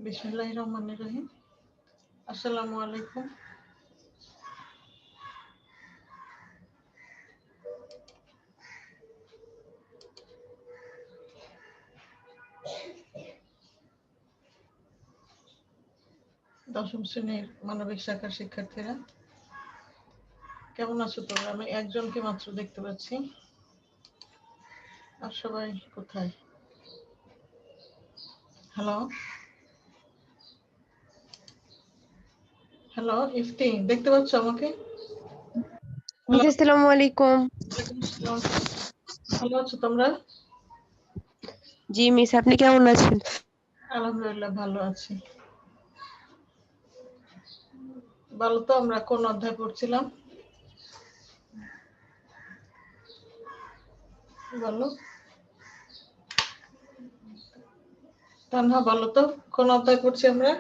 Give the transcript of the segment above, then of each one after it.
বিসমিল্লাহির রহমানির রহিম। আসসালামু আলাইকুম। দশম শ্রেণীর মানবিক শাখার শিক্ষার্থীরা কেমন আছো তোমরা? আমি একজনকে মাত্র দেখতে পাচ্ছি, আর সবাই কোথায়? হ্যালো হ্যালো ইফতি, দেখতে পাচ্ছ আমাকে? আসসালামু আলাইকুম। ভালো আছো তোমরা? জি মিস, আপনি কেমন আছেন? আলহামদুলিল্লাহ ভালো আছি। বলো তো আমরা কোন অধ্যায় পড়ছিলাম? বলো তানহা, বলো তো কোন অধ্যায় পড়ছি আমরা?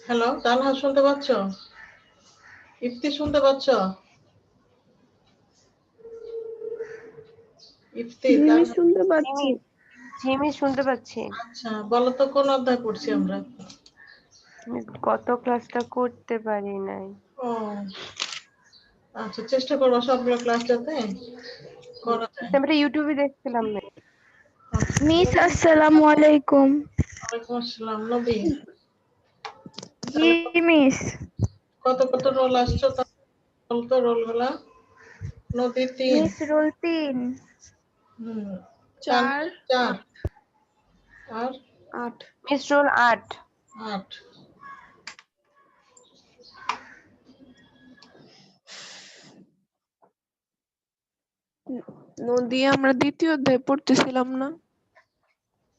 হ্যালো তানহা, শুনতে পাচ্ছ? ইফতি, শুনতে পাচ্ছ? ইফতি, তানহা, শুনতে পাচ্ছি। জি মিস, শুনতে পাচ্ছি। আচ্ছা বলো তো কোন অধ্যায় পড়ছি আমরা? গত ক্লাসটা করতে পারি নাই। ও আচ্ছা, চেষ্টা করবো সবগুলো ক্লাস যাতে করা যায়। আমরা ইউটিউবে দেখছিলাম না। মিস আসসালামু আলাইকুম। ওয়ালাইকুম আসসালাম। নবী, জি মিস। কত কত রোল আসছো তা বলতো রোলগুলা? নদী 3, মিস রোল 3, 4, 4 আর 8। Miss roll 8। 8। নদী আমরা দ্বিতীয় অধ্যায় পড়তেছিলাম না?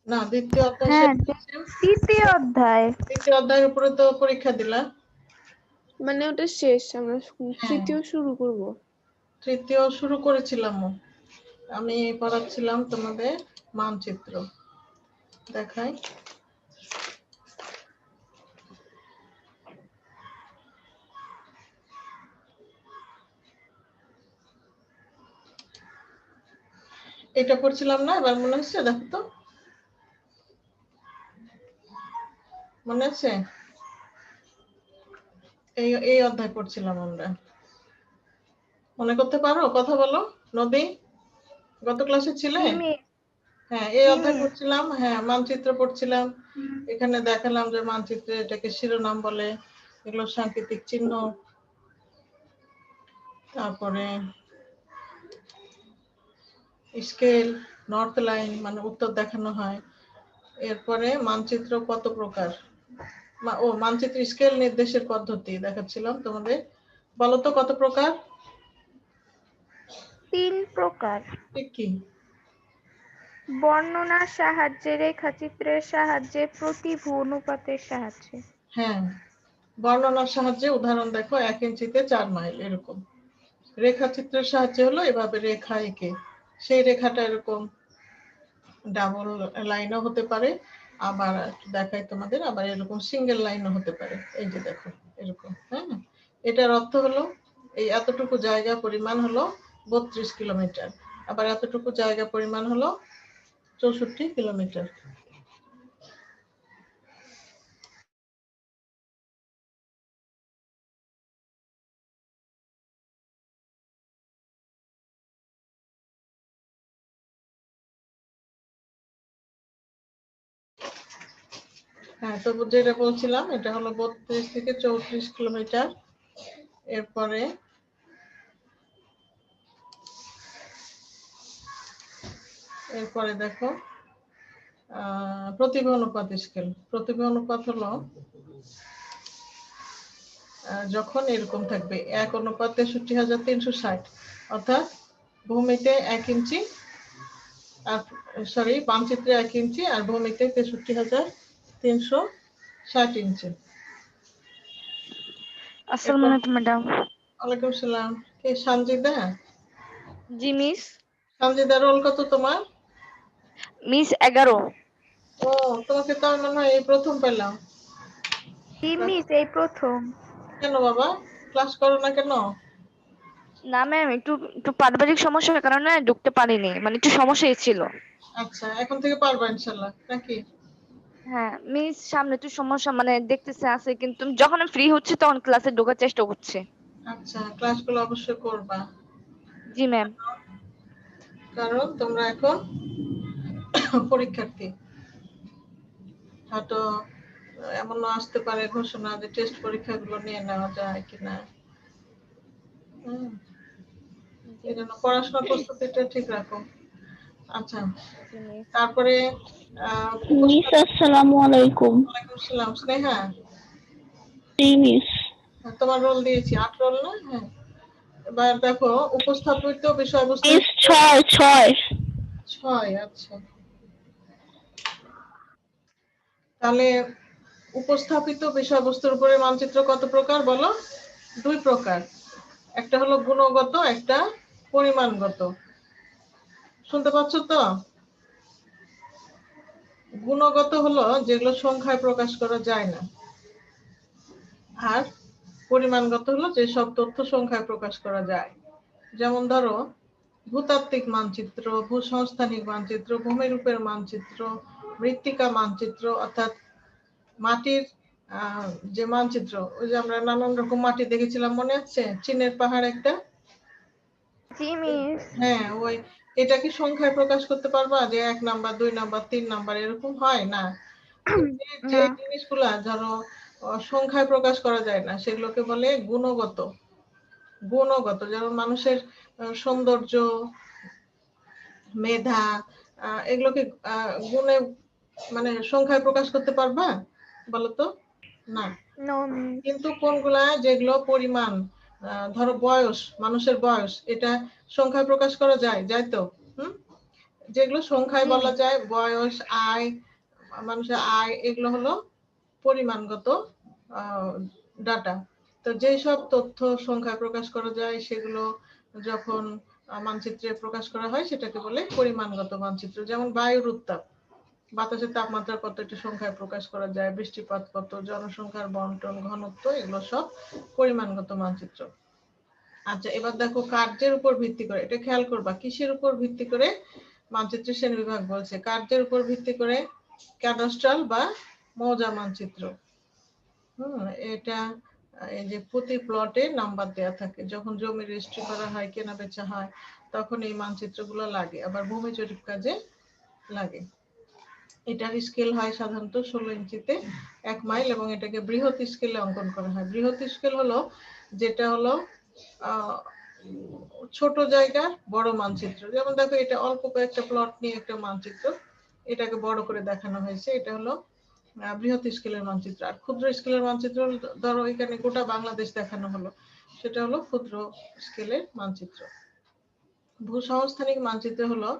না, দ্বিতীয় অধ্যায় হ্যাঁ, শেষ। তৃতীয় অধ্যায়। দ্বিতীয় অধ্যায়ের উপরে তো পরীক্ষা দিলা। মানে ওটা শেষ, আমরা হ্যাঁ। তৃতীয় শুরু করব। তৃতীয় শুরু করেছিলাম, আমি পড়াচ্ছিলাম তোমাদের মানচিত্র। দেখাই, এটা পড়ছিলাম না? এবার মনে হচ্ছে? দেখো তো, মনে আছে? এই অধ্যায় পড়ছিলাম আমরা। মনে করতে পারো? কথা বলো নদী, গত ক্লাসে ছিলে? জি মিস। হ্যাঁ, এই জি অধ্যায় মিস। পড়ছিলাম। হ্যাঁ, মানচিত্র পড়ছিলাম। এখানে দেখালাম যে মানচিত্রে এটাকে শিরোনাম বলে, এগুলো সাংকেতিক চিহ্ন। তারপরে স্কেল, নর্থ লাইন মানে উত্তর দেখানো হয়। এরপরে মানচিত্র কত প্রকার, মানচিত্র স্কেল নির্দেশের পদ্ধতি দেখাচ্ছিলাম তোমাদের। বলো তো কত প্রকার? 3 প্রকার। কি? বর্ণনার সাহায্যে, রেখাচিত্রের সাহায্যে, প্রতিভু অনুপাতের সাহায্যে। হ্যাঁ, বর্ণনার সাহায্যে উদাহরণ দেখো, 1 ইঞ্চিতে 4 মাইল এরকম। রেখাচিত্রের সাহায্যে হলো এভাবে রেখা এঁকে, সেই রেখাটা এরকম ডাবল লাইনও হতে পারে, আবার দেখাই তোমাদের, আবার এরকম সিঙ্গেল লাইনও হতে পারে। এই যে দেখো এরকম। হ্যাঁ, এটার অর্থ হলো এই এতটুকু জায়গা পরিমাণ হলো 32 কিলোমিটার, আবার এতটুকু জায়গা পরিমাণ হলো 64 কিলোমিটার। হ্যাঁ, তো যেটা বলছিলাম এটা হলো 32 থেকে 34 কিলোমিটার। এরপরে দেখো প্রতিভা অনুপাত স্কেল। প্রতিভা অনুপাত হলো যখন এরকম থাকবে 1:63,360, অর্থাৎ ভূমিতে 1 ইঞ্চি, আর মানচিত্রে 1 ইঞ্চি আর ভূমিতে 63,360 ইঞ্চি। আসসালামু আলাইকুম ম্যাডাম। ওয়ালাইকুম সালাম। কে? সঞ্জিদা? জি মিস। সঞ্জিদা, রোল কত তোমার? মিস 11। ও, তোমাকে তো আমি মনে হয় এই প্রথম পেলাম। জি মিস, এই প্রথম। কেন বাবা, ক্লাস করো না কেন? না ম্যাম, একটু একটু পারিবারিক সমস্যার কারণে ঢুকতে পারিনি, মানে একটু সমস্যাই ছিল। আচ্ছা, এখন থেকে পারবা ইনশাল্লাহ নাকি? হ্যাঁ মিস, সামনে একটু সমস্যা মানে দেখতেছে আছে, কিন্তু যখন আমি ফ্রি হচ্ছে তখন ক্লাসে ঢোকার চেষ্টা করছি। আচ্ছা, ক্লাসগুলো অবশ্যই করবা, জি ম্যাম। কারণ তোমরা এখন পরীক্ষার্থী। হয়তো এমনও আসতে পারে ঘোষণা যে টেস্ট পরীক্ষাগুলো নিয়ে নেওয়া যায় কিনা। হুম, জি এই জন্য মিস। পড়াশোনার প্রস্তুতিটা ঠিক রাখো। আচ্ছা, জি মিস। তারপরে মিস আসসালামু আলাইকুম। ওয়ালাইকুম আসসালাম। স্নেহা, জি মিস। তোমার রোল দিয়েছি 8 রোল না? হ্যাঁ, এবার দেখো উপস্থাপিত বিষয়বস্তু মিস 6। 6। আচ্ছা, তাহলে উপস্থাপিত বিষয়বস্তুর উপরে মানচিত্র কত প্রকার বলো? 2 প্রকার, একটা হলো গুণগত, একটা পরিমাণগত। শুনতে পাচ্ছ তো? গুণগত হলো যেগুলো সংখ্যায় প্রকাশ করা যায় না, আর পরিমাণগত হলো যেসব তথ্য সংখ্যায় প্রকাশ করা যায়। যেমন ধরো ভূতাত্ত্বিক মানচিত্র, ভূসংস্থানিক মানচিত্র, ভূমিরূপের মানচিত্র, মৃত্তিকা মানচিত্র অর্থাৎ মাটির যে মানচিত্র, ওই যে আমরা নানান রকম মাটি দেখেছিলাম মনে আছে, চীনের পাহাড় একটা। জি মিস। হ্যাঁ, ওই এটা কি সংখ্যায় প্রকাশ করতে পারবা যে 1 নাম্বার 2 নাম্বার 3 নাম্বার এরকম হয় না? যে না। জিনিসগুলা ধরো সংখ্যায় প্রকাশ করা যায় না সেগুলোকে বলে গুণগত। গুণগত যেমন মানুষের সৌন্দর্য, মেধা, এগুলোকে গুণে মানে সংখ্যায় প্রকাশ করতে পারবা বলতো? না। No miss. কিন্তু কোনগুলা যেগুলো পরিমাণ, ধরো বয়স, মানুষের বয়স, এটা সংখ্যায় প্রকাশ করা যায়, যায় তো? হুম, যেগুলো সংখ্যায় জি বলা মিস। যায়, বয়স, আয়, মানুষের আয়, এগুলো হলো পরিমাণগত ডাটা। তো যেসব তথ্য সংখ্যায় প্রকাশ করা যায় সেগুলো যখন মানচিত্রে প্রকাশ করা হয় সেটাকে বলে পরিমাণগত মানচিত্র। যেমন বায়ুর উত্তাপ, বাতাসের তাপমাত্রা কত, এটা সংখ্যায় প্রকাশ করা যায়, বৃষ্টিপাত কত, জনসংখ্যার বন্টন, ঘনত্ব, এগুলো সব পরিমাণগত মানচিত্র। আচ্ছা, এবার দেখো কার্যের উপর ভিত্তি করে, এটা খেয়াল করবা, কিসের উপর ভিত্তি করে মানচিত্রের শ্রেণীবিভাগ বলছে? কার্যের উপর ভিত্তি করে ক্যাডাস্ট্রাল বা মৌজা মানচিত্র। এটা এই যে প্রতি প্লটে নাম্বার দেয়া থাকে, যখন জমি রেজিস্ট্রি করা হয়, কেনা বেচা হয়, তখন এই মানচিত্রগুলো লাগে, আবার ভূমি জরিপ কাজে লাগে। এটার স্কেল হয় সাধারণত 16 ইঞ্চিতে 1 মাইল, এবং এটাকে বৃহৎ স্কেলে অঙ্কন করা হয়। বৃহৎ স্কেল হলো যেটা হলো ছোট জায়গার বড় মানচিত্র। যেমন দেখো এটা অল্প কয়েকটা প্লট নিয়ে একটা মানচিত্র, এটাকে বড় করে দেখানো হয়েছে, এটা হলো বৃহৎ স্কেলের মানচিত্র। আর ক্ষুদ্র স্কেলের মানচিত্র ধরো এখানে গোটা বাংলাদেশ দেখানো হলো, সেটা হলো ক্ষুদ্র স্কেলের মানচিত্র। ভূসংস্থানিক মানচিত্র হলো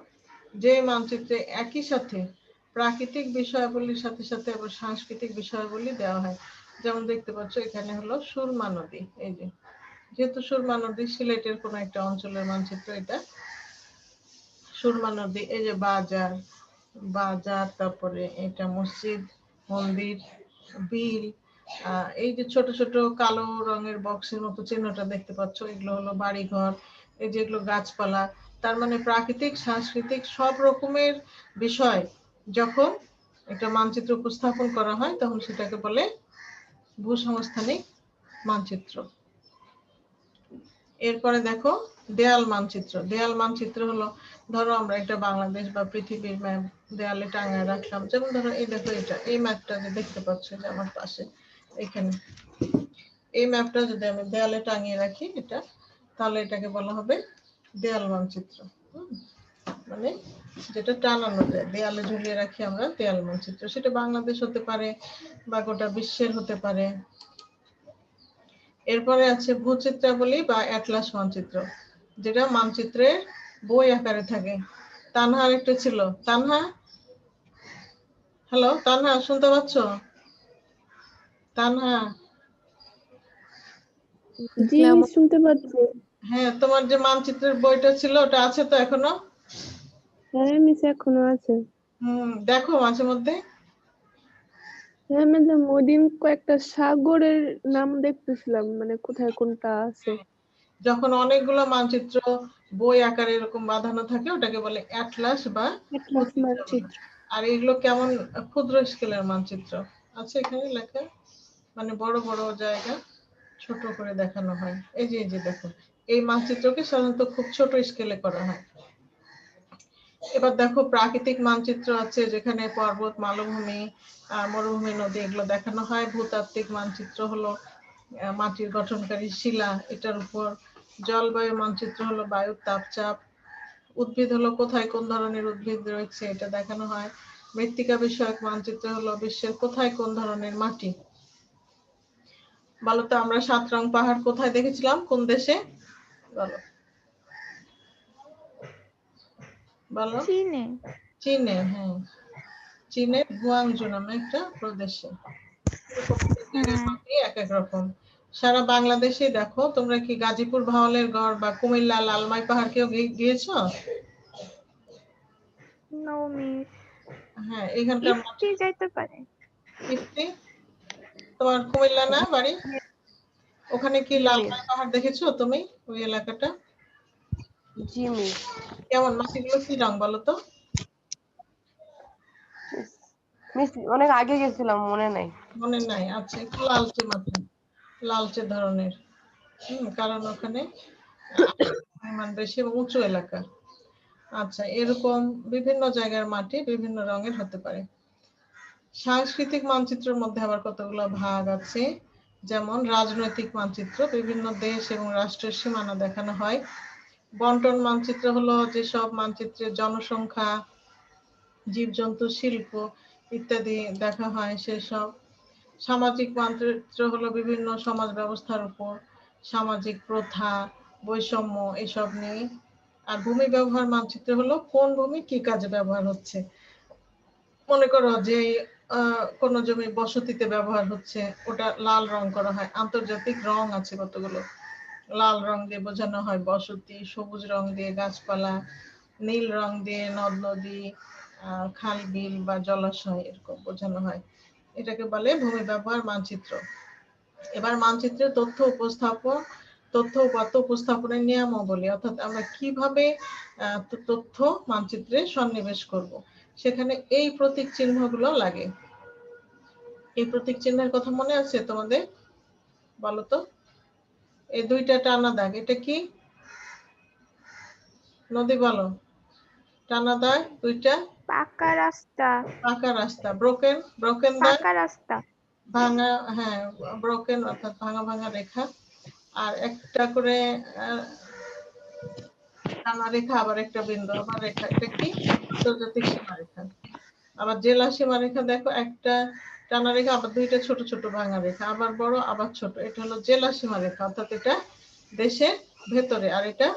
যে মানচিত্রে একই সাথে প্রাকৃতিক বিষয়াবলীর সাথে সাথে আবার সাংস্কৃতিক বিষয়াবলী দেওয়া হয়। যেমন দেখতে পাচ্ছ এখানে হলো সুরমা নদী, এই যে, যেহেতু সুরমা নদী সিলেটের কোন একটা অঞ্চলের মানচিত্র, এটা সুরমা নদী। এই যে বাজার, বাজার, তারপরে এটা মসজিদ, মন্দির, বিল, এই যে ছোট ছোট কালো রঙের বক্সের মতো চিহ্নটা দেখতে পাচ্ছ, এগুলো হলো বাড়িঘর, এই যেগুলো গাছপালা। তার মানে প্রাকৃতিক, সাংস্কৃতিক সব রকমের বিষয় যখন একটা মানচিত্র উপস্থাপন করা হয় তখন সেটাকে বলে ভূসংস্থানিক মানচিত্র। এরপরে দেখো দেয়াল মানচিত্র। দেয়াল মানচিত্র হলো ধরো আমরা একটা বাংলাদেশ বা পৃথিবীর ম্যাপ দেয়ালে টাঙায় রাখলাম, যেমন ধরো এই দেখো এটা, এই ম্যাপটা যে দেখতে পাচ্ছ যে আমার পাশে এখানে, এই ম্যাপটা যদি আমি দেয়ালে টাঙিয়ে রাখি এটা, তাহলে এটাকে বলা হবে দেয়াল মানচিত্র। মানে যেটা টানানো যায়, দেয়ালে ঝুলিয়ে রাখি আমরা, দেয়াল মানচিত্র। সেটা বাংলাদেশ হতে পারে বা গোটা বিশ্বের হতে পারে। এরপরে আছে ভূচিত্রাবলী বা অ্যাটলাস মানচিত্র, যেটা মানচিত্রের বই আকারে থাকে। তানহা একটা ছিল, তানহা, হ্যালো তানহা, শুনতে পাচ্ছ? তানহা, জি মিস, শুনতে পাচ্ছি। হ্যাঁ, তোমার যে মানচিত্রের বইটা ছিল ওটা আছে তো এখনো? হ্যাঁ মিস, এখনো আছে। দেখো মাঝে মধ্যে। হ্যাঁ ম্যাডাম, ওই দিন কয়েকটা সাগরের নাম দেখতেছিলাম, মানে কোথায় কোনটা আছে। যখন অনেকগুলো মানচিত্র বই আকারে এরকম বাঁধানো থাকে ওটাকে বলে অ্যাটলাস বা অ্যাটলাস মানচিত্র। আর এগুলো কেমন ক্ষুদ্র স্কেলের মানচিত্র আছে এখানে লেখা, মানে বড় বড় জায়গা ছোট করে দেখানো হয়। এই যে দেখো, এই মানচিত্রকে সাধারণত খুব ছোট স্কেলে করা হয়। এবার দেখো প্রাকৃতিক মানচিত্র আছে যেখানে পর্বত, মালভূমি, মরুভূমি, নদী এগুলো দেখানো হয়। ভূতাত্ত্বিক মানচিত্র হলো মাটির গঠনকারী শিলা, এটার উপর। জলবায়ু মানচিত্র হলো বায়ুর তাপচাপ। উদ্ভিদ হলো কোথায় কোন ধরনের উদ্ভিদ রয়েছে এটা দেখানো হয়। মৃত্তিকা বিষয়ক মানচিত্র হলো বিশ্বের কোথায় কোন ধরনের মাটি। বলো তো আমরা 7 রং পাহাড় কোথায় দেখেছিলাম, কোন দেশে? বলো বলো। চীনে। চীনে, হ্যাঁ, চীনের গুয়াংজু নামে একটা প্রদেশে। মাটি এক এক রকম। সারা বাংলাদেশে দেখো, তোমরা কি গাজীপুর ভাওয়ালের গড় বা কুমিল্লা লালমাই পাহাড় কেউ গিয়েছো? No miss. হ্যাঁ, এখানকার মাটি। ইফতি যাইতে পারে। ইফতি তোমার কুমিল্লা না বাড়ি? ওখানে কি লালমাই পাহাড় দেখেছো তুমি, ওই এলাকাটা? জি মিস। কেমন মাটিগুলো, কি রং বলো তো? মিস অনেক আগে গেছিলাম, মনে নাই। মনে নাই? আচ্ছা, একটু লালচে মাটি, লালচে ধরনের। কারণ ওখানে পরিমাণ বেশি এবং উঁচু এলাকা। আচ্ছা, এরকম বিভিন্ন জায়গার মাটি বিভিন্ন রঙের হতে পারে। সাংস্কৃতিক মানচিত্রের মধ্যে আবার কতগুলো ভাগ আছে, যেমন রাজনৈতিক মানচিত্র, বিভিন্ন দেশ এবং রাষ্ট্রের সীমানা দেখানো হয়। বন্টন মানচিত্র হলো যেসব মানচিত্রে জনসংখ্যা, জীবজন্তু, শিল্প ইত্যাদি দেখা হয় সেসব। সামাজিক মানচিত্র হলো বিভিন্ন সমাজ ব্যবস্থার উপর সামাজিক প্রথা, বৈষম্য এসব নিয়ে। আর ভূমি ব্যবহার মানচিত্র হলো কোন ভূমি কি কাজে ব্যবহার হচ্ছে। মনে করো যে কোন জমি বসতিতে ব্যবহার হচ্ছে, ওটা লাল রং করা হয়। আন্তর্জাতিক রং আছে কতগুলো, লাল রং দিয়ে বোঝানো হয় বসতি, সবুজ রং দিয়ে গাছপালা, নীল রং দিয়ে নদ নদী, খাল বিল বা জলাশয় এরকম বোঝানো হয়। এটাকে বলে ভূমি ব্যবহার মানচিত্র। এবার মানচিত্রের তথ্য উপাত্ত উপস্থাপনের নিয়মাবলী, অর্থাৎ আমরা কিভাবে তথ্য মানচিত্রে সন্নিবেশ করব, সেখানে এই প্রতীক চিহ্নগুলো লাগে। এই প্রতীক চিহ্নের কথা মনে আছে তোমাদের? বলো তো, এই দুইটা টানা দাগ, এটা কি নদী? বলো, টানা দাগ দুইটা। পাকা রাস্তা। পাকা রাস্তা। ব্রোকেন দাগ, পাকা রাস্তা। ভাঙা, হ্যাঁ, ব্রোকেন অর্থাৎ ভাঙা ভাঙা রেখা। আর একটা করে টানা রেখা, আবার একটা বিন্দু, আবার রেখা, এটা কি আন্তর্জাতিক সীমারেখা। আবার জেলা সীমারেখা দেখো, একটা টানা রেখা, আবার দুইটা ছোট ছোট ভাঙা রেখা, আবার বড় আবার ছোট, এটা হলো জেলা সীমারেখা, অর্থাৎ এটা দেশের ভেতরে, আর এটা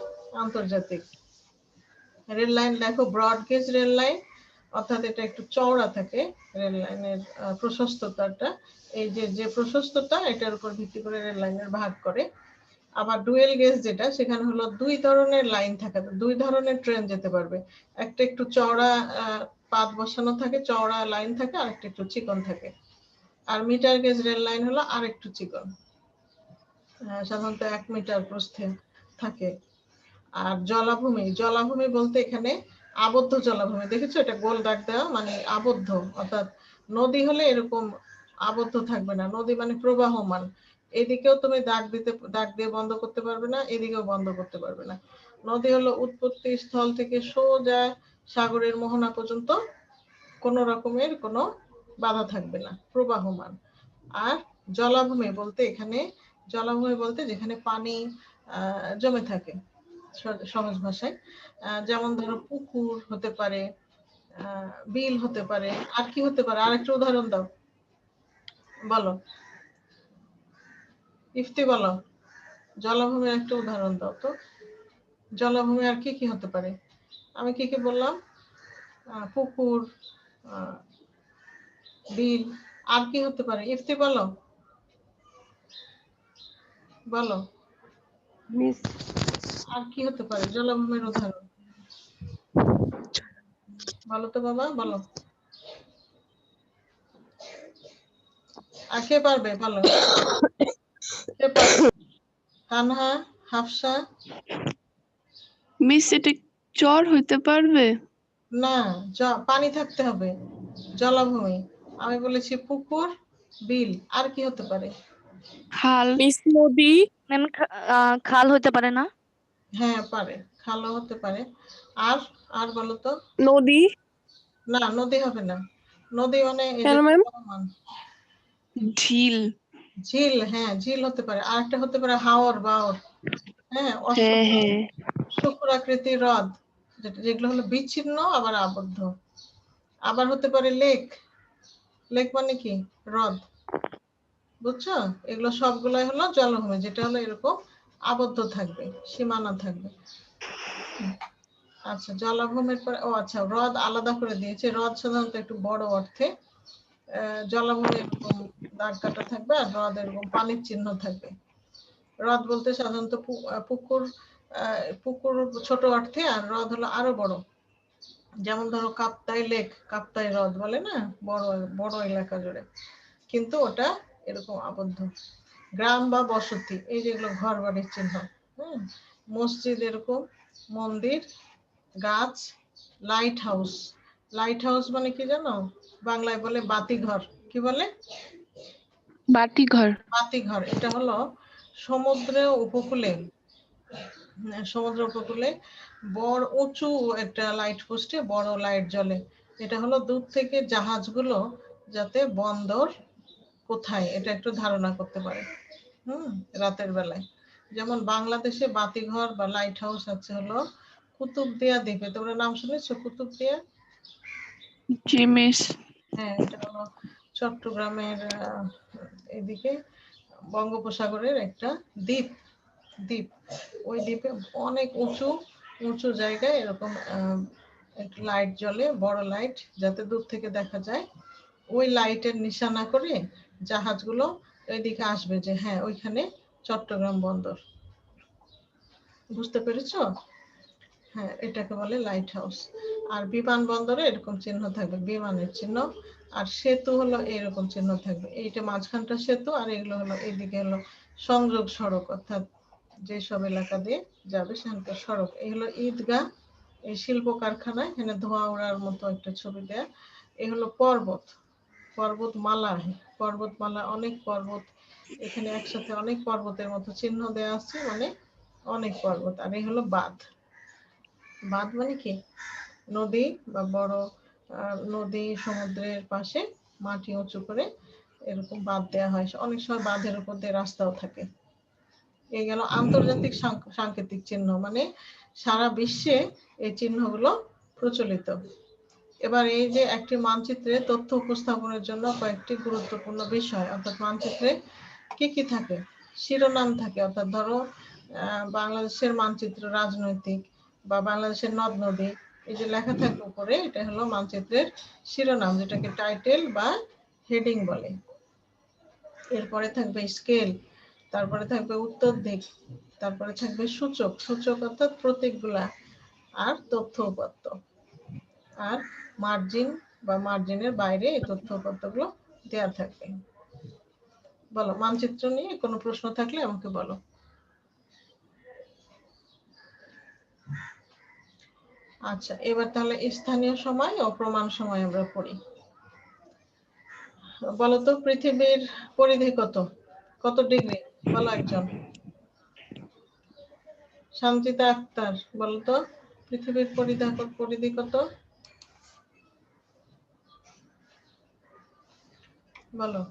আন্তর্জাতিক। রেল লাইন দেখো, ব্রড গেজ রেল লাইন, অর্থাৎ এটা একটু চওড়া থাকে রেল লাইনের প্রশস্ততাটা। এই যে প্রশস্ততা, এটার উপর ভিত্তি করে রেল লাইনের ভাগ করে। আবার ডুয়েল গেজ যেটা, সেখানে হলো দুই ধরনের লাইন থাকে, দুই ধরনের ট্রেন যেতে পারবে। একটা একটু চওড়া পাত বসানো থাকে, চওড়া লাইন থাকে, আর একটা একটু চিকন থাকে। আর মিটার গেজ রেল লাইন হলো আর একটু চিকন, সাধারণত 1 মিটার প্রস্থে থাকে। আর জলাভূমি বলতে এখানে আবদ্ধ জলাভূমি, দেখেছো এটা গোল দাগ দেওয়া, মানে আবদ্ধ, অর্থাৎ নদী হলে এরকম আবদ্ধ থাকবে না, নদী মানে প্রবাহমান। এদিকেও তুমি দাগ দিয়ে বন্ধ করতে পারবে না, এদিকেও বন্ধ করতে পারবে না। নদী হলো উৎপত্তি স্থল থেকে সোজা সাগরের মোহনা পর্যন্ত কোনো রকমের কোনো বাধা থাকবে না, প্রবাহমান। আর জলাভূমি বলতে যেখানে পানি জমে থাকে, সহজ ভাষায়। যেমন ধরো পুকুর হতে পারে, বিল হতে পারে, আর কি হতে পারে? আর একটা উদাহরণ দাও, বলো ইফতি, বলো জলাভূমির একটা উদাহরণ দাও তো। জলাভূমি আর কি কি হতে পারে? আমি কি কি বললাম? পুকুর, বিল, আর কি হতে পারে? ইফতি বলো, বলো মিস আর কি হতে পারে জলাভূমির উদাহরণ? বলো তো বাবা, বলো। আর কে পারবে? বলো, কে পারবে? তানহা, হাফসা? মিস এটা চর হইতে পারবে? না, পানি থাকতে হবে, জলাভূমি। আমি বলেছি পুকুর, বিল, আর কি হতে পারে? খাল। মিস নদী, ম্যাম খাল হতে পারে না? হ্যাঁ পারে, খালও হতে পারে। আর আর বলো তো। নদী, না, নদী হবে না। নদী মানে এই যে কেন ম্যাম? চলমান। ঝিল। ঝিল, হ্যাঁ ঝিল হতে পারে। আর একটা হতে পারে হাওর বাওর। হ্যাঁ, হ্যাঁ হ্যাঁ। শুক্রাকৃতির হ্রদ, যেগুলো হলো বিচ্ছিন্ন আবার আবদ্ধ। আবার হতে পারে লেক। লেক মানে কি? হ্রদ। বুঝছো? এগুলো সবগুলাই হলো জলভূমি, যেটা হলো এরকম আবদ্ধ থাকবে, সীমানা থাকবে। আচ্ছা, জলাভূমির পরে আচ্ছা, হ্রদ আলাদা করে দিয়েছে। হ্রদ সাধারণত একটু বড় অর্থে। জলাভূমি এরকম দাগ কাটা থাকবে, আর হ্রদ এরকম পানির চিহ্ন থাকবে। হ্রদ বলতে সাধারণত পুকুর, পুকুর ছোট অর্থে, আর হ্রদ হলো আরো বড়। যেমন ধরো কাপ্তাই লেক, কাপ্তাই হ্রদ বলে না, বড় বড় এলাকা জুড়ে, কিন্তু ওটা এরকম আবদ্ধ। গ্রাম বা বসতি, এই যেগুলো ঘর বাড়ির চিহ্ন। হ্যাঁ, মসজিদ এরকম, মন্দির, গাছ, লাইট হাউস। লাইট হাউস মানে কি জানো? বাংলায় বলে বাতিঘর। কি বলে? বাতিঘর। বাতিঘর। এটা হলো সমুদ্র উপকূলে, সমুদ্র উপকূলে বড় উঁচু একটা লাইট পোস্টে বড় লাইট জ্বলে। এটা হলো দূর থেকে জাহাজগুলো যাতে বন্দর কোথায় এটা একটু ধারণা করতে পারে রাতের বেলায়। যেমন বাংলাদেশে বাতিঘর বা লাইট হাউস আছে হলো কুতুবদিয়া দ্বীপে। তোমরা নাম শুনেছো কুতুবদিয়া? জি মিস। হ্যাঁ, এটা হলো চট্টগ্রামের এদিকে বঙ্গোপসাগরের একটা দ্বীপ। দ্বীপ, ওই দ্বীপে অনেক উঁচু উঁচু জায়গায় এরকম একটা লাইট জ্বলে, বড় লাইট, যাতে দূর থেকে দেখা যায়। ওই লাইটের নিশানা করে জাহাজগুলো ওইদিকে আসবে, যে হ্যাঁ ওইখানে চট্টগ্রাম বন্দর। বুঝতে পেরেছো? হ্যাঁ, এটাকে বলে লাইট হাউস। আর বিমানবন্দরে এরকম চিহ্ন থাকবে, বিমানের চিহ্ন। আর সেতু হলো এরকম চিহ্ন থাকবে, এইটা মাঝখানটা সেতু, আর এগুলো হলো এইদিকে হলো সংযোগ সড়ক, অর্থাৎ যেসব এলাকা দিয়ে যাবে সেখানকার সড়ক। এই হলো ঈদগাহ, এই শিল্প কারখানা, এখানে ধোঁয়া ওড়ার মতো একটা ছবি দেয়া। এই হলো পর্বত, পর্বতমালা। পর্বতমালা, অনেক পর্বত, এখানে একসাথে অনেক পর্বতের মতো চিহ্ন দেয়া আছে, মানে অনেক পর্বত। আর এই হলো বাঁধ। বাঁধ মানে কি? নদী বা বড় নদী সমুদ্রের পাশে মাটি উঁচু করে এরকম বাঁধ দেওয়া হয়। অনেক সময় বাঁধের উপর দিয়ে রাস্তাও থাকে। এই গেল আন্তর্জাতিক সাংকেতিক চিহ্ন, মানে সারা বিশ্বে এই চিহ্নগুলো প্রচলিত। এবার এই যে একটি মানচিত্রে তথ্য উপস্থাপনের জন্য কয়েকটি গুরুত্বপূর্ণ বিষয়, অর্থাৎ মানচিত্রে কি কি থাকে? শিরোনাম থাকে, অর্থাৎ ধরো বাংলাদেশের মানচিত্র রাজনৈতিক বা বাংলাদেশের নদ নদী, এই যে লেখা থাকে উপরে, এটা হলো মানচিত্রের শিরোনাম, যেটাকে টাইটেল বা হেডিং বলে। এরপরে থাকবে স্কেল, তারপরে থাকবে উত্তর দিক, তারপরে থাকবে সূচক, সূচক অর্থাৎ প্রতীকগুলা, আর তথ্য উপাত্ত, আর মার্জিন বা মার্জিনের বাইরে এই তথ্য উপাত্তগুলো দেওয়া থাকবে। বলো, মানচিত্র নিয়ে কোনো প্রশ্ন থাকলে আমাকে বলো। আচ্ছা, এবার তাহলে স্থানীয় সময় ও প্রমাণ সময় আমরা পড়ি। বলো তো, পৃথিবীর পরিধি কত? কত ডিগ্রি? বলো একজন। সানজিদা আক্তার, বলো তো পৃথিবীর পরিধি কত? বলো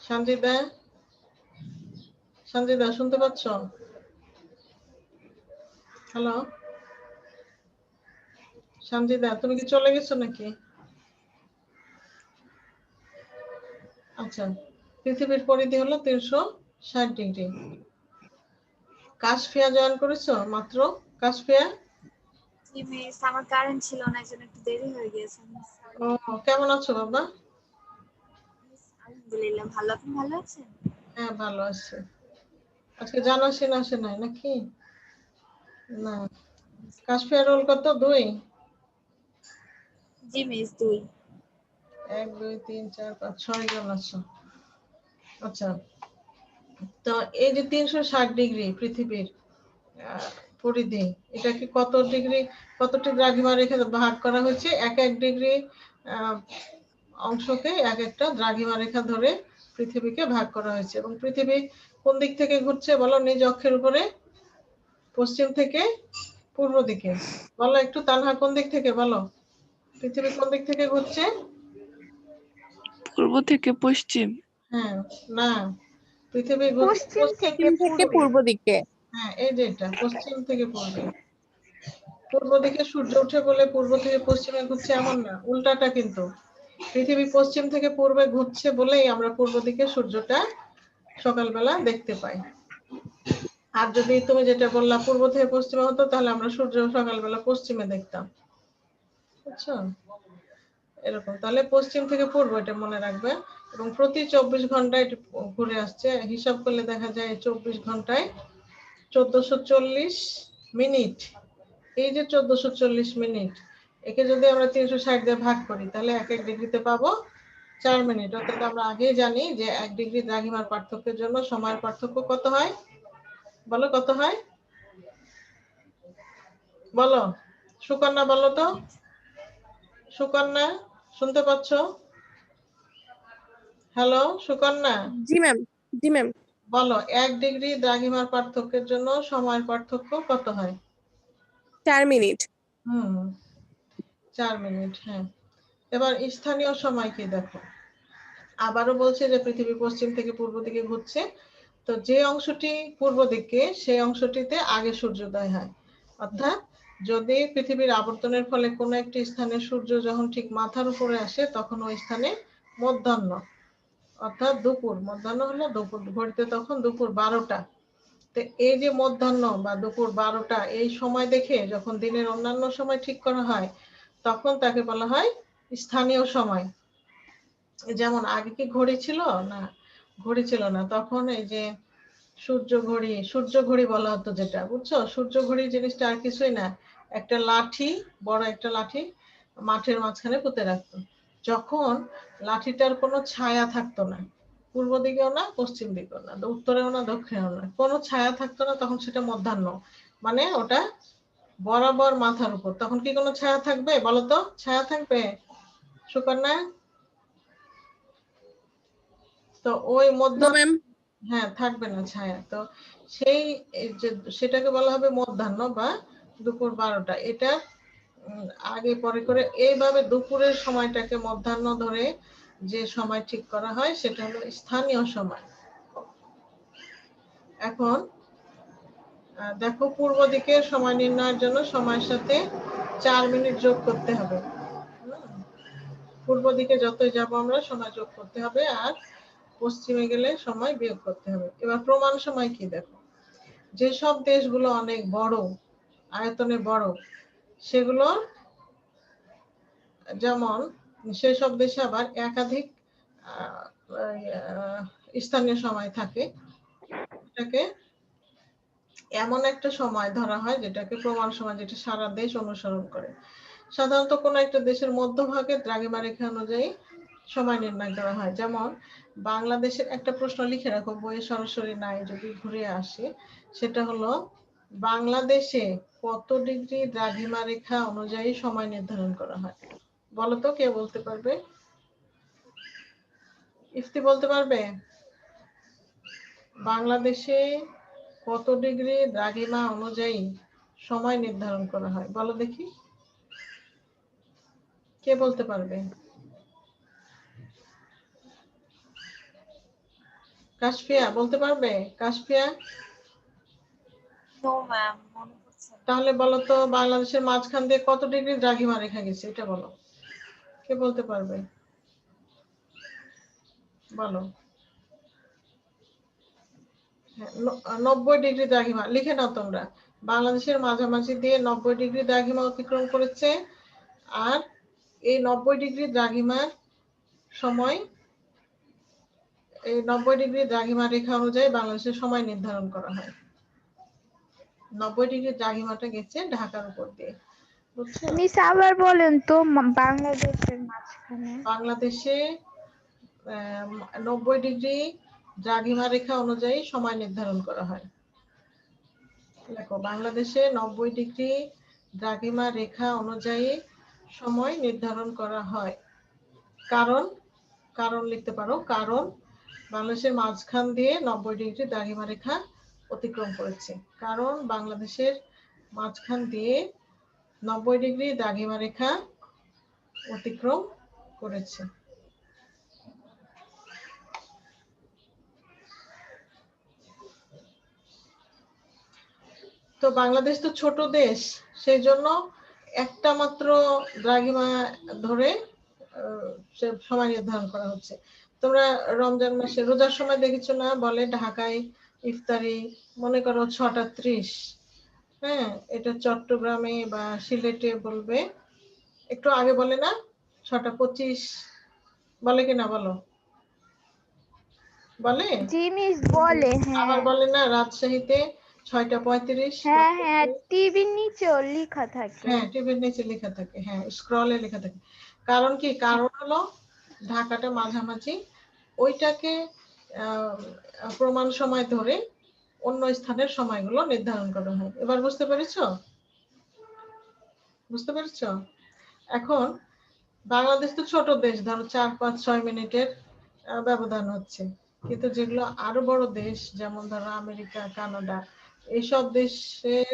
সানজিদা। সানজিদা, শুনতে পাচ্ছ? হ্যালো সানজিদা, তুমি কি চলে গেছো নাকি? আচ্ছা, পৃথিবীর পরিধি হলো 360 ডিগ্রি। কাশফিয়া জয়েন করেছো মাত্র? কাশফিয়া, জি মিস, আমার কারেন্ট ছিল না, এজন্য একটু দেরি হয়ে গিয়েছে মিস। ও কেমন আছো বাবা? মিস, আলহামদুলিল্লাহ ভালো। আপনি ভালো আছেন? হ্যাঁ, ভালো আছে। আজকে জানাশোনা আসে নাই নাকি? না। কাশফিয়া রোল কত? 2? জি মিস, 2। 1 2 3 4 5 6 জন আছো। আচ্ছা, তো এই যে 360 ডিগ্রি পৃথিবীর পরিধি, এটাকে কতটি দ্রাঘিমা রেখে ভাগ করা হয়েছে? এক এক ডিগ্রি অংশকে এক একটা দ্রাঘিমা রেখা ধরে পৃথিবীকে ভাগ করা হয়েছে। এবং পৃথিবী কোন দিক থেকে ঘুরছে বলো? নিজ অক্ষের উপরে পশ্চিম থেকে পূর্ব দিকে। বলো একটু, তানহা কোন দিক থেকে বলো? পৃথিবী কোন দিক থেকে ঘুরছে? পূর্ব থেকে পশ্চিম। হ্যাঁ, না, পৃথিবী ঘুরছে পশ্চিম থেকে পূর্ব দিকে। হ্যাঁ, এই যে এটা পশ্চিম থেকে পূর্বে। পূর্ব দিকে সূর্য উঠে বলে পূর্ব থেকে পশ্চিমে ঘুরছে এমন না, উল্টাটা। কিন্তু পৃথিবী পশ্চিম থেকে পূর্বে ঘুরছে বলেই আমরা পূর্ব দিকে সূর্যটা সকালবেলা দেখতে পাই। আর যদি তুমি যেটা বললা পূর্ব থেকে পশ্চিমে হতো, তাহলে আমরা সূর্য সকালবেলা পশ্চিমে দেখতাম। বুঝছো? এরকম। তাহলে পশ্চিম থেকে পূর্ব, এটা মনে রাখবে। এবং প্রতি 24 ঘন্টায় ঘুরে আসছে। হিসাব করলে দেখা যায় 24 ঘন্টায় 1440 মিনিট। এই যে 1440 মিনিট, একে যদি আমরা 360 দিয়ে ভাগ করি, তাহলে এক এক ডিগ্রিতে পাবো 4 মিনিট। অর্থাৎ আমরা আগেই জানি যে 1 ডিগ্রি দ্রাঘিমার পার্থক্যের জন্য সময়ের পার্থক্য কত হয়? বলো কত হয়? বলো সুকন্যা, বলো তো। সুকন্যা, শুনতে পাচ্ছ? হ্যালো সুকন্যা, জি ম্যাম। জি ম্যাম। বলো 1 ডিগ্রি দ্রাঘিমার পার্থক্যের জন্য সময়ের পার্থক্য কত হয়? 4 মিনিট। 4 মিনিট। হ্যাঁ, এবার স্থানীয় সময় কি দেখো। আবারও বলছে যে পৃথিবী পশ্চিম থেকে পূর্ব দিকে ঘুরছে। তো যে অংশটি পূর্ব দিকে, সেই অংশটিতে আগে সূর্যোদয় হয়। অর্থাৎ যদি পৃথিবীর আবর্তনের ফলে কোনো একটি স্থানে সূর্য যখন ঠিক মাথার উপরে আসে, তখন ওই স্থানে মধ্যাহ্ন, অর্থাৎ দুপুর। মধ্যাহ্ন হলো দুপুর, ঘড়িতে তখন দুপুর 12টা। তো এই যে মধ্যাহ্ন বা দুপুর 12টা, এই সময় দেখে যখন দিনের অন্যান্য সময় ঠিক করা হয়, তখন তাকে বলা হয় স্থানীয় সময়। যেমন আগে কি ঘড়ি ছিল? না, ঘড়ি ছিল না। তখন এই যে সূর্য ঘড়ি বলা হতো যেটা, বুঝছো? সূর্য ঘড়ি জিনিসটা আর কিছুই না, একটা লাঠি, বড় একটা লাঠি মাঠের মাঝখানে পুঁতে রাখতো। যখন লাঠিটার কোনো ছায়া থাকতো না, পূর্ব দিকেও না, পশ্চিম দিকেও না, উত্তরেও না, দক্ষিণেও না, কোনো ছায়া থাকতো না, তখন সেটা মধ্যাহ্ন। মানে ওটা বরাবর মাথার উপর। তখন কি কোনো ছায়া থাকবে? বলো তো, ছায়া থাকবে সুকন্যা? তো ওই নো ম্যাম। হ্যাঁ, থাকবে না ছায়া। তো সেই যে সেটাকে বলা হবে মধ্যাহ্ন বা দুপুর 12টা। এটা আগে পরে করে এইভাবে দুপুরের সময়টাকে মধ্যাহ্ন ধরে যে সময় ঠিক করা হয়, সেটা হলো স্থানীয় সময়। এখন দেখো, পূর্ব দিকে সময় নির্ণয়ের জন্য সময়ের সাথে 4 মিনিট যোগ করতে হবে। পূর্ব দিকে যতই যাব আমরা, সময় যোগ করতে হবে, আর পশ্চিমে গেলে সময় বিয়োগ করতে হবে। এবার প্রমাণ সময় কি দেখো। যেসব দেশগুলো অনেক বড়, আয়তনে বড়, সেগুলো যেমন সেসব দেশে আবার একাধিক স্থানীয় সময় থাকে। এটাকে এমন একটা সময় ধরা হয় যেটাকে প্রমাণ সময়, যেটা সারা দেশ অনুসরণ করে। সাধারণত কোনো একটা দেশের মধ্যভাগে দ্রাঘিমা রেখা অনুযায়ী সময় নির্ণয় করা হয়। যেমন বাংলাদেশের একটা প্রশ্ন লিখে রাখো, বইয়ে সরাসরি নাই, যদি ঘুরে আসে। সেটা হলো, বাংলাদেশে কত ডিগ্রি দ্রাঘিমা রেখা অনুযায়ী সময় নির্ধারণ করা হয়? বলো তো, কে বলতে পারবে? ইফতি বলতে পারবে? বাংলাদেশে কত ডিগ্রি দ্রাঘিমা অনুযায়ী সময় নির্ধারণ করা হয়? বলো দেখি, কে বলতে পারবে? কাশফিয়া বলতে পারবে? কাশফিয়া, নো ম্যাম, মনে পড়ছে না। তাহলে বলো তো, বাংলাদেশের মাঝখান দিয়ে কত ডিগ্রি দ্রাঘিমা রেখা গেছে? এটা বলো, কে বলতে পারবে? বলো। 90 ডিগ্রি দ্রাঘিমা লিখে নাও তোমরা। বাংলাদেশের মাঝামাঝি দিয়ে 90 ডিগ্রি দ্রাঘিমা অতিক্রম করেছে। আর এই 90 ডিগ্রি দ্রাঘিমার সময়, এই 90 ডিগ্রি দ্রাঘিমা রেখা অনুযায়ী বাংলাদেশের সময় নির্ধারণ করা হয়। 90 ডিগ্রি দ্রাঘিমাটা গেছে ঢাকার উপর দিয়ে, বুঝছো? মিস আবার বলেন তো, বাংলাদেশের মাঝখানে। বাংলাদেশে 90 ডিগ্রি দ্রাঘিমা রেখা অনুযায়ী সময় নির্ধারণ করা হয়। দেখো বাংলাদেশে 90 ডিগ্রি দ্রাঘিমা রেখা অনুযায়ী সময় নির্ধারণ করা হয়। কারণ কারণ লিখতে পারো, কারণ বাংলাদেশের মাঝখান দিয়ে 90 ডিগ্রি দ্রাঘিমা রেখা অতিক্রম করেছে। কারণ বাংলাদেশের মাঝখান দিয়ে 90 ডিগ্রি দ্রাঘিমা রেখা অতিক্রম করেছে। তো বাংলাদেশ তো ছোট দেশ, সেই জন্য একটা মাত্র দ্রাঘিমা ধরে সময় নির্ধারণ করা হচ্ছে। তোমরা রমজান মাসে রোজার সময় দেখেছো না, বলে ঢাকায় ইফতারি মনে করো 6:30। হ্যাঁ, এটা চট্টগ্রামে বা সিলেটে বলবে একটু আগে বলে না 6:25 বলে কিনা বলো, বলে? জি মিস বলে। আবার হ্যাঁ বলে না রাজশাহীতে 6:35। হ্যাঁ হ্যাঁ, টিভির নিচেও লেখা থাকে। হ্যাঁ, টিভির নিচে লেখা থাকে, হ্যাঁ স্ক্রলে লেখা থাকে। কারণ কি? কারণ হলো ঢাকাটা মাঝামাঝি, ওইটাকে প্রমাণ সময় ধরে অন্য স্থানের সময়গুলো নির্ধারণ করা হয়। এবার বুঝতে পেরেছো? বুঝতে পেরেছো? এখন বাংলাদেশ তো ছোট দেশ, ধরো 4, 5, 6 মিনিটের ব্যবধান হচ্ছে, কিন্তু যেগুলো আরো বড় দেশ যেমন ধরো আমেরিকা, কানাডা, এইসব দেশের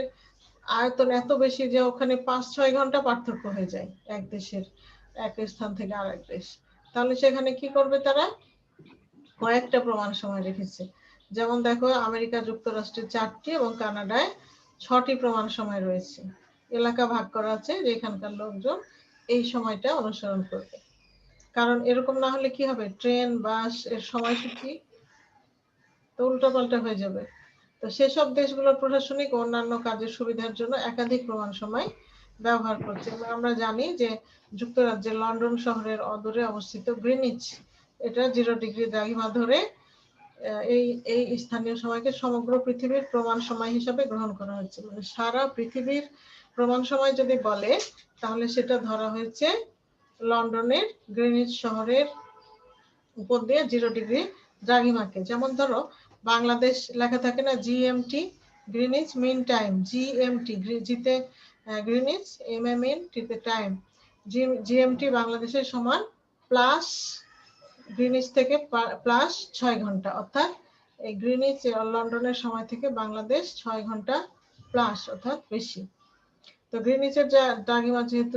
আয়তন এত বেশি যে ওখানে 5-6 ঘন্টা পার্থক্য হয়ে যায় এক দেশের এক স্থান থেকে আরেক দেশ। তাহলে সেখানে কি করবে তারা? কয়েকটা প্রমাণ সময় রেখেছে। যেমন দেখো আমেরিকা যুক্তরাষ্ট্রে 4টি এবং কানাডায় 6টি প্রমাণ সময় রয়েছে। এলাকা ভাগ করা আছে যে এখানকার লোকজন এই সময়টা অনুসরণ করবে। কারণ এরকম না হলে কি হবে, ট্রেন বাস এর সময়সূচি তো উল্টোপাল্টা হয়ে যাবে। তো সেসব দেশগুলোর প্রশাসনিক ও অন্যান্য কাজের সুবিধার জন্য একাধিক প্রমাণ সময় ব্যবহার করছে। এবং আমরা জানি যে যুক্তরাজ্যের লন্ডন শহরের অদূরে অবস্থিত গ্রিনিচ, এটা 0 ডিগ্রি দ্রাঘিমা ধরে এই স্থানীয় সময়কে সমগ্র পৃথিবীর প্রমাণ সময় হিসাবে গ্রহণ করা হচ্ছে। মানে সারা পৃথিবীর প্রমাণ সময় যদি বলে তাহলে সেটা ধরা হয়েছে লন্ডনের গ্রিনিচ শহরের উপর দিয়ে 0 ডিগ্রি দ্রাঘিমাকে। যেমন ধরো বাংলাদেশ লেখা থাকে না GMT, Greenwich mean time, GMT, জিতে গ্রিনিচ, এমএমএন টিতে টাইম, জিএমটি বাংলাদেশের সমান প্লাস গ্রিনিচ থেকে প্লাস 6 ঘন্টা, অর্থাৎ এই গ্রিনিচ লন্ডনের সময় থেকে বাংলাদেশ 6 ঘন্টা প্লাস অর্থাৎ বেশি। তো গ্রিনিচের দ্রাঘিমা যেহেতু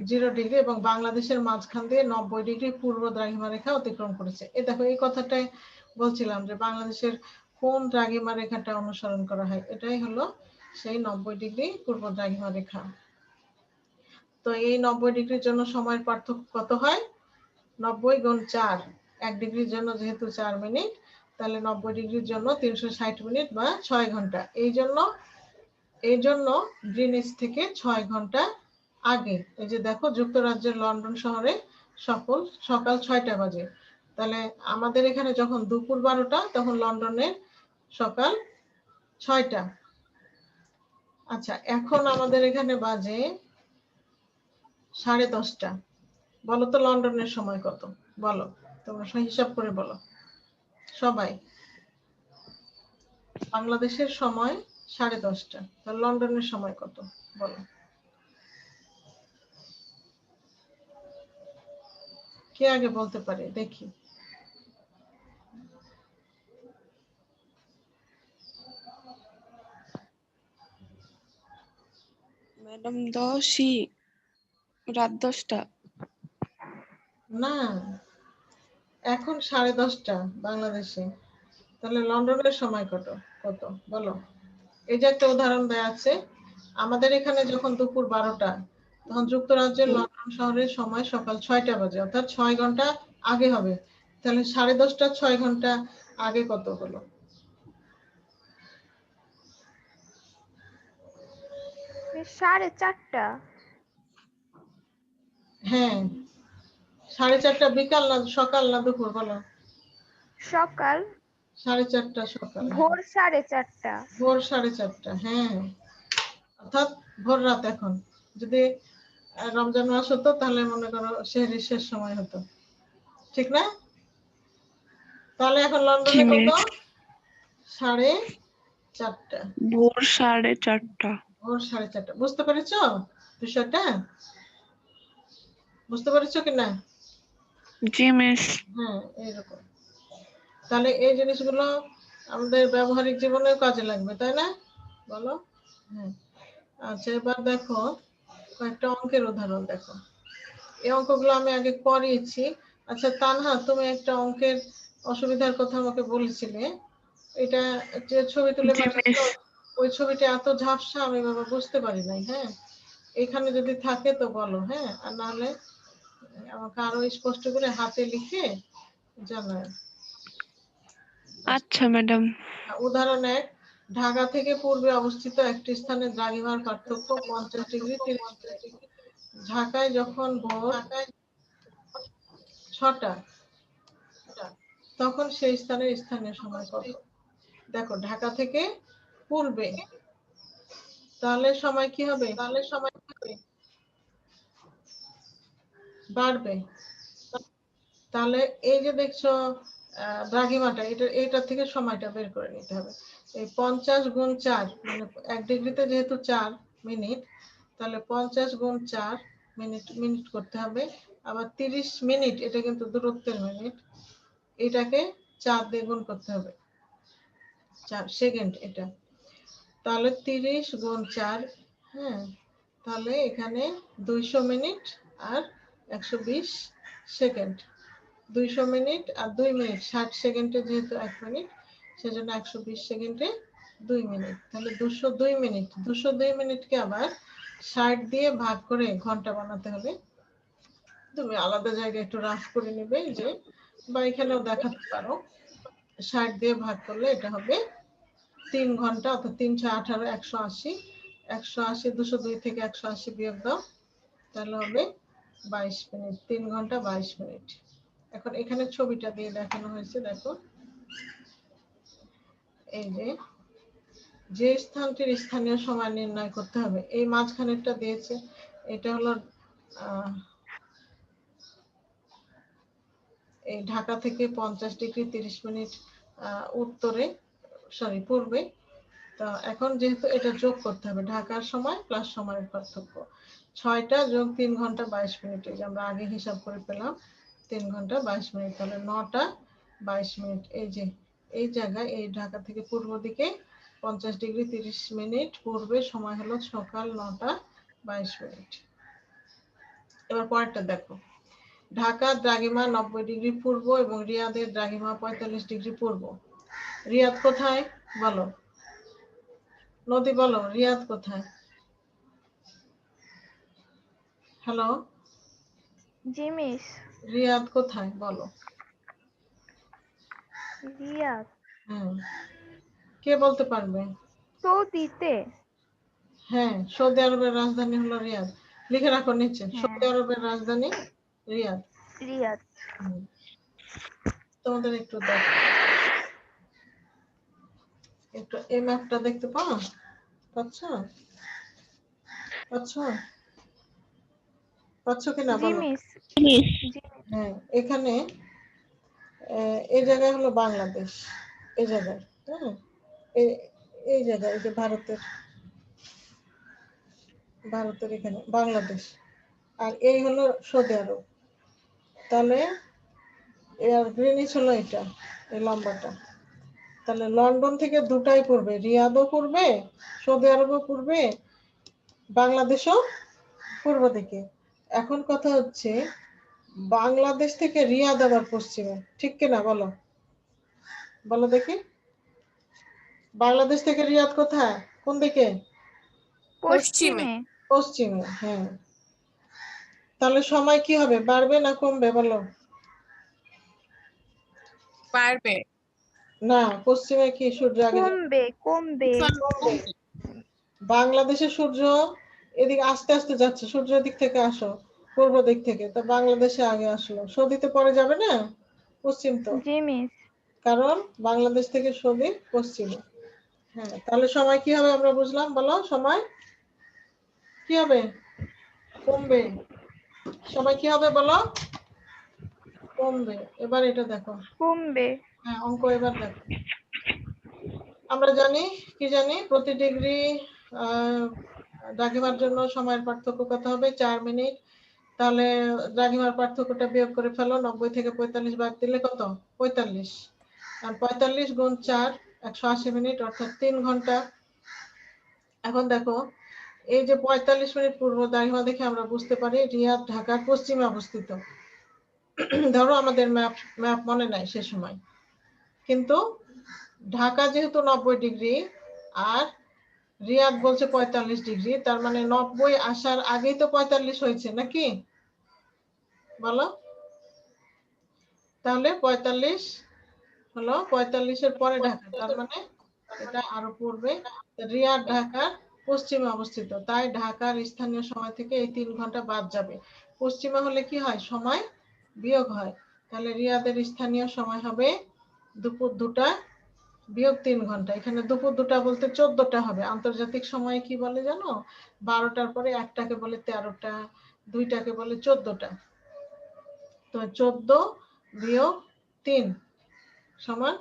0 ডিগ্রি এবং বাংলাদেশের মাঝখান দিয়ে 90 ডিগ্রি পূর্ব দ্রাঘিমা রেখা অতিক্রম করেছে। এই দেখো এই কথাটাই বলছিলাম যে বাংলাদেশের কোন দ্রাঘিমা রেখাটা অনুসরণ করা হয়, এটাই হলো সেই 90 ডিগ্রি পূর্ব দ্রাঘিমা রেখা। তো এই 90 ডিগ্রির জন্য সময়ের পার্থক্য কত হয়? 90 গুণ 4, 1 ডিগ্রির জন্য যেহেতু 4 মিনিট, তাহলে 90 ডিগ্রির জন্য 360 মিনিট বা 6 ঘন্টা। এই জন্য গ্রিনিচ থেকে 6 ঘন্টা আগে। এই যে দেখো যুক্তরাজ্যের লন্ডন শহরে সকাল 6টা বাজে, তাহলে আমাদের এখানে যখন দুপুর 12টা তখন লন্ডনের সকাল 6টা। আচ্ছা, এখন আমাদের এখানে বাজে 10:30। বলো তো লন্ডনের সময় কত? বলো, তোমরা হিসাব করে বলো সবাই। বাংলাদেশের সময় 10:30, তাহলে লন্ডনের সময় কত বলো? কে আগে বলতে পারে দেখি? ম্যাডাম 10ই, রাত 10টা। না, এখন 10:30 বাংলাদেশে, তাহলে লন্ডনের সময় কত কত বলো? এই যে একটা উদাহরণ দেয়া আছে, আমাদের এখানে যখন দুপুর 12টা তখন যুক্তরাজ্যের লন্ডন শহরের সময় সকাল 6টা বাজে, অর্থাৎ 6 ঘন্টা আগে হবে। তাহলে 10:30 6 ঘন্টা আগে কত হলো? মিস 4:30। হ্যাঁ, 4:30 বিকাল না সকাল না দুপুর বলো? সকাল। 4:30 সকাল, ভোর 4:30। ভোর 4:30। হ্যাঁ, অর্থাৎ ভোর রাত। এখন যদি রমজান মাস হতো তাহলে মনে করো সেহরির শেষ সময় হতো, ঠিক না? তাহলে এখন লন্ডনে কত? 4:30। ভোর 4:30। ভোর 4:30। বুঝতে পেরেছো বিষয়টা? বুঝতে পেরেছো কিনা? জি মিস। হ্যাঁ, এইরকম। তাহলে এই জিনিসগুলো আমাদের ব্যবহারিক জীবনেও কাজে লাগবে, তাই না? বলো। হ্যাঁ। আচ্ছা, এবার দেখো কয়েকটা অঙ্কের উদাহরণ দেখো। এই অঙ্কগুলো আমি আগে করিয়েছি। আচ্ছা তানহা, তুমি একটা অঙ্কের অসুবিধার কথা আমাকে বলেছিলে। এটা যে ছবি তুলে জি পাঠিয়েছিল, মিস। ওই ছবিটা এত ঝাপসা আমি বাবা বুঝতে পারি নাই। হ্যাঁ, এখানে যদি থাকে তো বলো, হ্যাঁ, আর নাহলে আমাকে আরো স্পষ্ট করে হাতে লিখে জানায়। আচ্ছা ম্যাডাম। উদাহরণ 1, ঢাকা থেকে পূর্বে অবস্থিত একটি স্থানে দ্রাঘিমার পার্থক্য 50 ডিগ্রি 30 মিনিট। ঢাকায় যখন ভোর 6টা, তখন সেই স্থানের স্থানীয় সময় কত? দেখো, ঢাকা থেকে পূর্বে, তাহলে সময় কি হবে? বাড়বে। তাহলে এই যে দেখছো দ্রাঘিমাটা, এটা থেকে সময়টা বের করে নিতে হবে। এই 50 গুণ 4, মানে 1 ডিগ্রিতে যেহেতু 4 মিনিট, তাহলে 50 গুণ 4 মিনিট করতে হবে। আবার 30 মিনিট, এটা কিন্তু দূরত্বের মিনিট, এটাকে 4 দিয়ে গুণ করতে হবে, 4 সেকেন্ড এটা। তাহলে 30 গুণ 4, হ্যাঁ, তাহলে এখানে 200 মিনিট আর 120 সেকেন্ড। 200 মিনিট আর 2 মিনিট, 60 সেকেন্ডে যেহেতু 1 মিনিট, সেজন্য 120 সেকেন্ডে 2 মিনিট। তাহলে 202 মিনিট। 202 মিনিটকে আবার 60 দিয়ে ভাগ করে ঘন্টা বানাতে হবে। তুমি আলাদা জায়গায় একটু রাফ করে নেবে, যে বা এখানেও দেখাতে পারো। 60 দিয়ে ভাগ করলে এটা হবে 3 ঘন্টা, অর্থাৎ 3 × 18 180। 180, 202 থেকে 180 বিয়োগ দাও, তাহলে হবে 22 মিনিট। 3 ঘন্টা 22 মিনিট। এখন এখানে ছবিটা দিয়ে দেখানো হয়েছে, দেখো। এই যে স্থানটির স্থানীয় সময় নির্ণয় করতে হবে, এই মাঝখানেরটা দিয়েছে। এটা হলো এই ঢাকা থেকে 50 ডিগ্রি 30 মিনিট পূর্বে। তো এখন যেহেতু এটা যোগ করতে হবে, ঢাকার সময় প্লাস সময়ের পার্থক্য। 6টা যোগ 3 ঘন্টা 22 মিনিট, এই যে আমরা আগে হিসাব করে পেলাম 3 ঘন্টা 22 মিনিট, তাহলে 9টা 22 মিনিট। এই যে এই জায়গায়, এই ঢাকা থেকে পূর্ব দিকে 50 ডিগ্রি 30 মিনিট পূর্বে সময় হলো সকাল 9টা 22 মিনিট। এবার পরেরটা দেখো, ঢাকার দ্রাঘিমা 90 ডিগ্রি পূর্ব এবং রিয়াদের দ্রাঘিমা 45 ডিগ্রি পূর্ব। রিয়াদ কোথায় বলো? নদী বলো, রিয়াদ কোথায়? হ্যালো, জি মিস। রিয়াদ কোথায় বলো? রিয়াদ কে বলতে পারবে? সৌদিতে। হ্যাঁ, সৌদি আরবের রাজধানী হলো রিয়াদ। লিখে রাখো নিচে, হ্যাঁ, সৌদি আরবের রাজধানী রিয়াদ। রিয়াদ। তোমাদের একটু দেখো, একটু এই ম্যাপটা দেখতে পাচ্ছ? পাচ্ছ কিনা জি বলো? মিস। মিস। জি। হ্যাঁ, এখানে এই জায়গায় হলো বাংলাদেশ, এই জায়গায়। হ্যাঁ, এই জায়গায়, এই যে ভারতের এখানে বাংলাদেশ, আর এই হলো সৌদি আরব। তাহলে এর গ্রিনিচ হলো এটা, এই লম্বাটা। তাহলে লন্ডন থেকে দুটাই পড়বে, রিয়াদও পড়বে, সৌদি আরবও পড়বে, বাংলাদেশও পূর্ব দিকে। এখন কথা হচ্ছে, বাংলাদেশ থেকে রিয়াদ আবার পশ্চিমে, ঠিক কিনা বলো? বলো দেখি, বাংলাদেশ থেকে রিয়াদ কোথায়, কোন দিকে? পশ্চিমে। পশ্চিমে, হ্যাঁ। তাহলে সময় কি হবে, বাড়বে না কমবে বলো? পারবে। না, পশ্চিমে কি সূর্য আগে যাবে? কমবে। বাংলাদেশের সূর্য এদিকে আস্তে আস্তে যাচ্ছে, সূর্য দিক থেকে আসো, পূর্ব দিক থেকে, তো বাংলাদেশে আগে আসলো, সৌদিতে পরে যাবে না, পশ্চিম তো, জি মিস। কারণ বাংলাদেশ থেকে সৌদি পশ্চিমে। হ্যাঁ, তাহলে সময় কি হবে আমরা বুঝলাম, বলো সময় কি হবে? কমবে। সময় কি হবে বলো? কমবে। এবার এটা দেখো, কমবে। হ্যাঁ, অঙ্ক এবার দেখো। আমরা জানি কি জানি, প্রতি ডিগ্রি দ্রাঘিমার জন্য সময়ের পার্থক্য কত হবে? 4 মিনিট। তাহলে দ্রাঘিমার পার্থক্যটা বিয়োগ করে ফেলো। 90 থেকে 45 বাদ দিলে কত? 45। আর 45 গুণ 4 180 মিনিট, অর্থাৎ 3 ঘন্টা। এখন দেখো, এই যে 45 মিনিট পূর্ব দ্রাঘিমা দেখে আমরা বুঝতে পারি রিয়াদ ঢাকার পশ্চিমে অবস্থিত। ধরো আমাদের ম্যাপ মনে নাই সে সময়, কিন্তু ঢাকা যেহেতু 90 ডিগ্রি আর রিয়াদ বলছে 45 ডিগ্রি, তার মানে 90 আসার আগেই তো 45 হয়েছে নাকি? বলো। তাহলে 45 হলো 45-এর পরে ঢাকা, তার মানে এটা আরো পূর্বে। রিয়াদ ঢাকার পশ্চিমে অবস্থিত, তাই ঢাকার স্থানীয় সময় থেকে এই 3 ঘন্টা বাদ যাবে। পশ্চিমে হলে কি হয়? সময় বিয়োগ হয়। তাহলে রিয়াদের স্থানীয় সময় হবে দুপুর 2টা বিয়োগ 3 ঘন্টা। এখানে দুপুর 2টা বলতে 14টা হবে। আন্তর্জাতিক সময়ে কি বলে জানো? 12টার পরে 1টাকে বলে 13টা, 2টাকে বলে 14টা। তো 14 বিয়োগ 3 সমান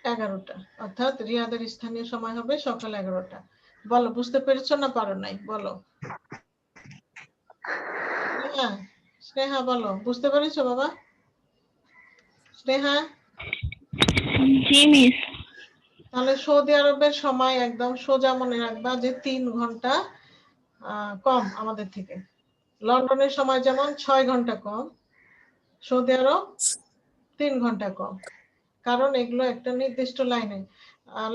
11টা, অর্থাৎ রিয়াদের স্থানীয় সময় হবে সকাল 11টা। বলো, বুঝতে পেরেছো না পারো নাই? বলো। স্নেহা, স্নেহা বলো, বুঝতে পেরেছো বাবা? স্নেহা, জি মিস। তাহলে সৌদি আরবের সময় একদম সোজা মনে রাখবা যে 3 ঘন্টা কম আমাদের থেকে। লন্ডনের সময় যেমন 6 ঘন্টা কম, সৌদি আরব 3 ঘন্টা কম। কারণ এগুলো একটা নির্দিষ্ট লাইনে।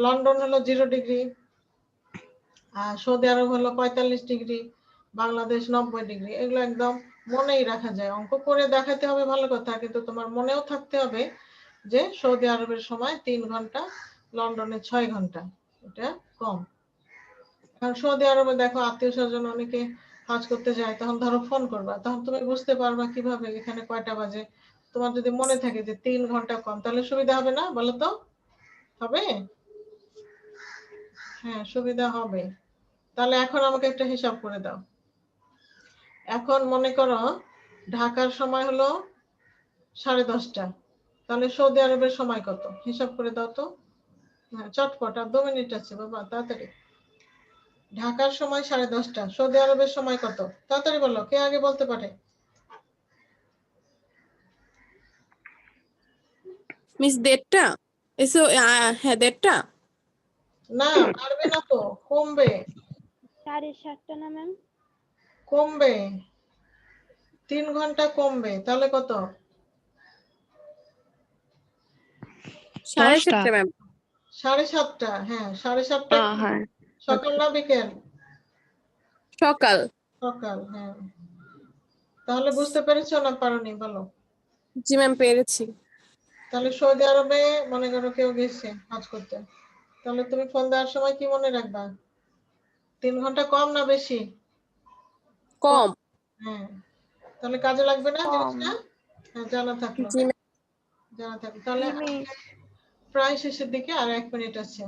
লন্ডন হলো 0 ডিগ্রি, সৌদি আরব হলো 45 ডিগ্রি, বাংলাদেশ 90 ডিগ্রি। এগুলো একদম মনেই রাখা যায়। অঙ্ক করে দেখাতে হবে ভালো কথা, কিন্তু তোমার মনেও থাকতে হবে যে সৌদি আরবের সময় 3 ঘন্টা, লন্ডনে 6 ঘন্টা, এটা কম। কারণ সৌদি আরবে দেখো আত্মীয় স্বজন অনেকে কাজ করতে যায়, তখন ধরো ফোন করবা, তখন তুমি বুঝতে পারবা কিভাবে এখানে কয়টা বাজে। তোমার যদি মনে থাকে যে 3 ঘন্টা কম, তাহলে সুবিধা হবে না? বলো তো, হবে? হ্যাঁ, সুবিধা হবে। তাহলে এখন আমাকে একটা হিসাব করে দাও। এখন মনে করো ঢাকার সময় হলো 10:30, তাহলে সৌদি আরবের সময় কত? হিসাব করে দাও তো। হ্যাঁ, চটপট, আর 2 মিনিট আছে বাবা, তাড়াতাড়ি। ঢাকার সময় 10:30, সৌদি আরবের সময় কত? তাড়াতাড়ি বলো, কে আগে বলতে পারে? মিস 1:30 এসো। হ্যাঁ 1:30। না, পারবে না তো, কমবে। 7:30 না ম্যাম? কমবে, 3 ঘন্টা কমবে। তাহলে কত? 7:30 ম্যাম। 7:30। হ্যাঁ, 7:30 কি হ্যাঁ সকাল না বিকেল? সকাল। সকাল, হ্যাঁ। তাহলে বুঝতে পেরেছো না পারোনি? বলো। জি ম্যাম, পেরেছি। তাহলে সৌদি আরবে মনে করো কেউ গেছে কাজ করতে, তাহলে তুমি ফোন দেওয়ার সময় কি মনে রাখবা? 3 ঘন্টা কম না বেশি? কম। হ্যাঁ, তাহলে কাজে লাগবে না কম। জিনিসটা? হ্যাঁ, জানা থাকলো। জি ম্যাম। জানা থাকলো। তাহলে জি মিস। প্রায় শেষের দিকে, আর 1 মিনিট আছে।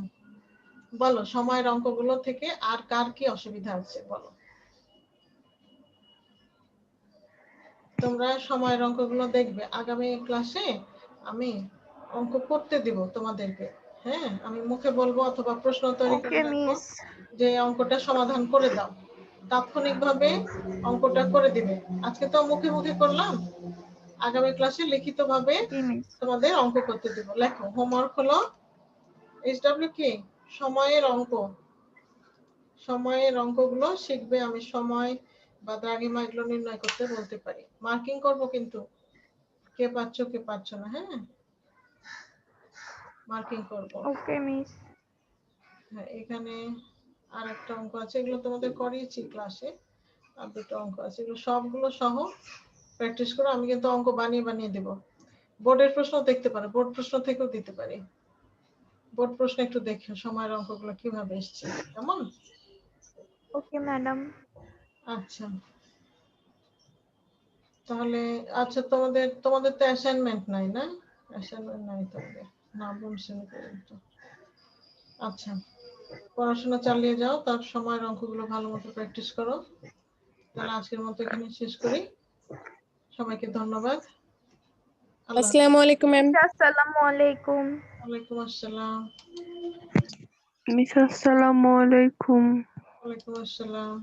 বলো, সময়ের অঙ্কগুলো থেকে আর কার কি অসুবিধা আছে? বলো। তোমরা সময়ের অঙ্কগুলো দেখবে। আগামী ক্লাসে আমি অঙ্ক করতে দিব তোমাদেরকে। হ্যাঁ, আমি মুখে বলবো অথবা প্রশ্ন তৈরি করে ওকে রাখবো মিস। যে অঙ্কটা সমাধান করে দাও। তাৎক্ষণিকভাবে অঙ্কটা করে দিবে। আজকে তো মুখে মুখে করলাম, আগামী ক্লাসে লিখিতভাবে জি মিস। তোমাদের অঙ্ক করতে দিব। লেখো, হোমওয়ার্ক হলো SW কি? সময়ের অঙ্ক। সময়ের অঙ্কগুলো শিখবে। আমি সময় বা দ্রাঘিমা এগুলো নির্ণয় করতে বলতে পারি। মার্কিং করব কিন্তু, কে পাচ্ছ কে পাচ্ছ না। হ্যাঁ, মার্কিং করব। ওকে মিস। হ্যাঁ, এখানে আর একটা অঙ্ক আছে, এগুলো তোমাদের করিয়েছি ক্লাসে। আর দুটো অঙ্ক আছে, এগুলো সবগুলো সহ প্র্যাকটিস করো। আমি কিন্তু অঙ্ক বানিয়ে বানিয়ে দেব। বোর্ডের প্রশ্ন দেখতে পারো, বোর্ড প্রশ্ন থেকেও দিতে পারি। বোর্ড প্রশ্ন একটু দেখো সময়ের অঙ্কগুলো কিভাবে এসছে, কেমন? Okay madam. আচ্ছা, তাহলে আচ্ছা, তোমাদের তোমাদের তো অ্যাসাইনমেন্ট নাই না? অ্যাসাইনমেন্ট নাই তোমাদের, নবম শ্রেণী পর্যন্ত। আচ্ছা, পড়াশোনা চালিয়ে যাও, তার সময়ের অঙ্কগুলো ভালো মতো প্র্যাকটিস করো। তাহলে আজকের মতো এখানে শেষ করি। সবাইকে ধন্যবাদ। আল্লাহ আসসালামু আলাইকুম ম্যাম। আসসালামু আলাইকুম। ওয়ালাইকুম আসসালাম। মিস আসসালামু আলাইকুম। ওয়ালাইকুম আসসালাম।